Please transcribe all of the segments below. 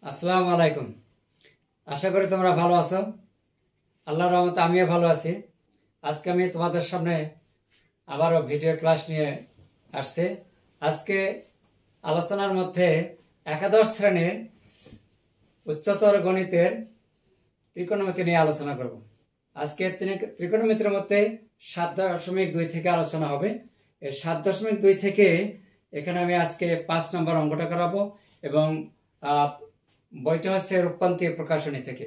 আসসালামু আলাইকুম। আশা করি তোমরা ভালো আছো। আল্লাহর রহমতে আমিও ভালো আছি। আজকে আমি তোমাদের সামনে আবারও ভিডিও ক্লাস নিয়ে আসছি। আজকে আলোচনার মধ্যে একাদশ শ্রেণীর উচ্চতর গণিতের ত্রিকোণমিতি নিয়ে আলোচনা করব। আজকে ত্রিকোণমিতির মধ্যে 7.2 থেকে আলোচনা হবে। এই 7.2 থেকে এখানে আমি আজকে 5 নম্বর অঙ্কটা করাবো এবং বইটা হচ্ছে রূপকান্তি প্রকাশনী থেকে।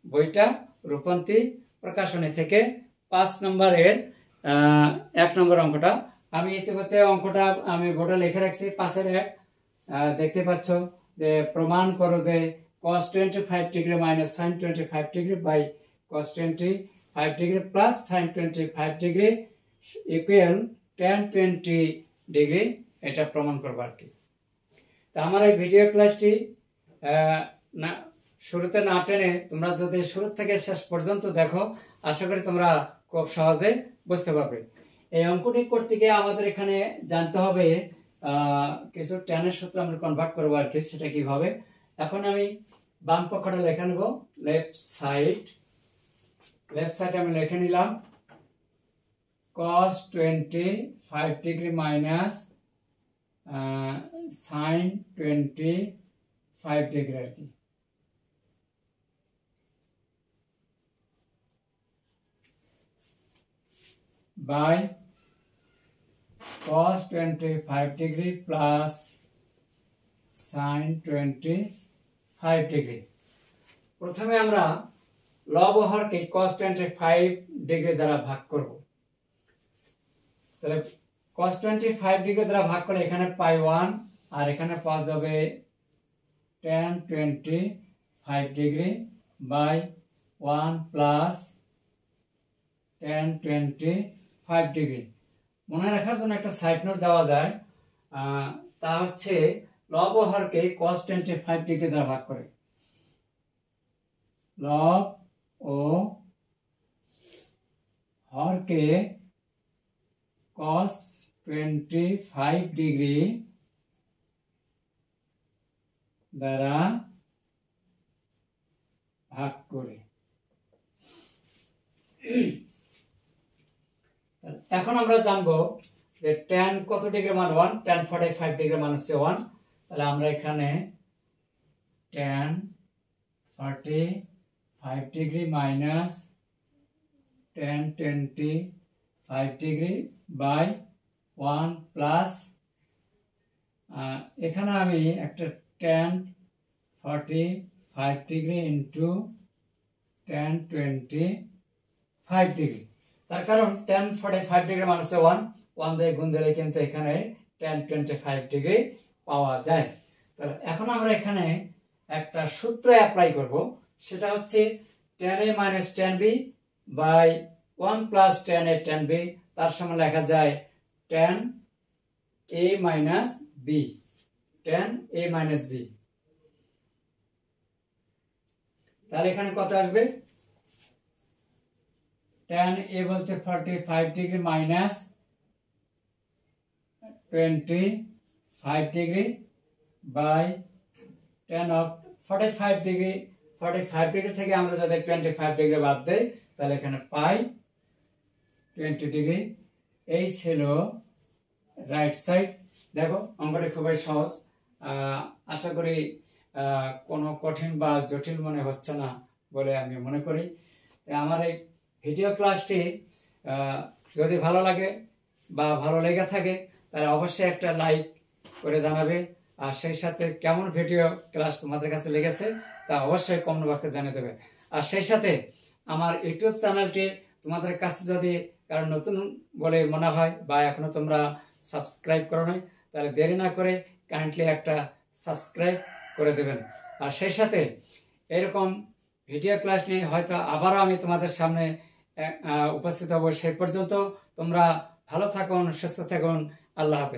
বইটা রূপকান্তি প্রকাশনী থেকে 5 নম্বরের 1 নম্বর অঙ্কটা আমি ইতিমধ্যে অঙ্কটা আমি বোর্ডে লিখে রাখছি। 5-এর 1 দেখতে পাচ্ছ যে প্রমাণ করো যে cos 25 degree minus sin 25 degree by cos 25 degree plus sin 25 degree equal tan 20 degree, এটা প্রমাণ করবো আর কি। তা আমার এই ভিডিও ক্লাসটি না শুরুতে না টেনে তোমরা যদি শুরু থেকে শেষ পর্যন্ত দেখো, আশা করি তোমরা খুব সহজে বুঝতে পারবে। এই অঙ্কটি করতে গিয়ে আমাদের এখানে জানতে হবে কিছু ট্যানের সূত্র আমরা কনভার্ট করবো আর কি। সেটা কিভাবে, এখন আমি বাম পক্ষটা লিখে নেব। লেফট সাইড আমি লিখে নিলাম cos 25 degree minus sin 25 degree আর কি, by cos 25 degree plus sin 25 degree. প্রথমে আমরা লব ও হরকে cos 25 ডিগ্রি দ্বারা ভাগ করব। তাহলে cos 25 ডিগ্রি দ্বারা ভাগ করে এখানে পাই 1 আর এখানে পাওয়া যাবে tan 25 degree by 1 plus tan 25 degree. মনে রাখার জন্য একটা সাইড নোট দেওয়া যায়, তা হচ্ছে লব ও হরকে cos 25 ডিগ্রি দ্বারা ভাগ করে। লব ও হরকে cos 25 ডিগ্রি দ্বারা ভাগ করে। এখন আমরা জানবো যে tan কত ডিগ্রি মান 1, tan 45 ডিগ্রি মান হচ্ছে 1। তাহলে আমরা এখানে tan 45 degree minus tan 25 degree by 1 plus এখানে আমি একটা tan 45 degree into tan 25 degree. তার কারণ tan 45 ডিগ্রি মানে হচ্ছে 1 দিয়ে গুণ দিলে কিন্তু এখানে tan 25 ডিগ্রি পাওয়া যায়। তাহলে এখন আমরা এখানে একটা সূত্র অ্যাপ্লাই করব, সেটা হচ্ছে tan a minus tan b by 1 plus tan a tan b, তার সমান লেখা যায় tan a minus b, tan a minus b। তাহলে এখানে কত আসবে, tan a বলতে 45 degree minus 25 degree by tan of 45 degree. 45 degree থেকে আমরা যদি 25 ডিগ্রি বাদ দেই তাহলে এখানে পাই 20 ডিগ্রি। এই ছিল রাইট সাইড। দেখো অঙ্কটা খুবই সহজ, আশা করি কোনো কঠিন বা জটিল মনে হচ্ছে না বলে আমি মনে করি। আমার এই ভিডিও ক্লাসটি যদি ভালো লাগে বা ভালো লেগে থাকে তাহলে অবশ্যই একটা লাইক করে জানাবে, আর সেই সাথে কেমন ভিডিও ক্লাস তোমাদের কাছে লেগেছে তা অবশ্যই কমেন্ট বক্সে জানিয়ে দেবে। আর সেই সাথে আমার ইউটিউব চ্যানেলটি তোমাদের কাছে যদি কারণ নতুন বলে মনে হয় বা এখনো তোমরা সাবস্ক্রাইব করো নাই, তাহলে দেরি না করে কাইন্ডলি একটা সাবস্ক্রাইব করে দেবেন। আর সেই সাথে এরকম ভিডিও ক্লাস নিয়ে হয়তো আবারও আমি তোমাদের সামনে উপস্থিত হব। সেই পর্যন্ত তোমরা ভালো থাকুন, সুস্থ থাকুন। আল্লাহ হাফেজ।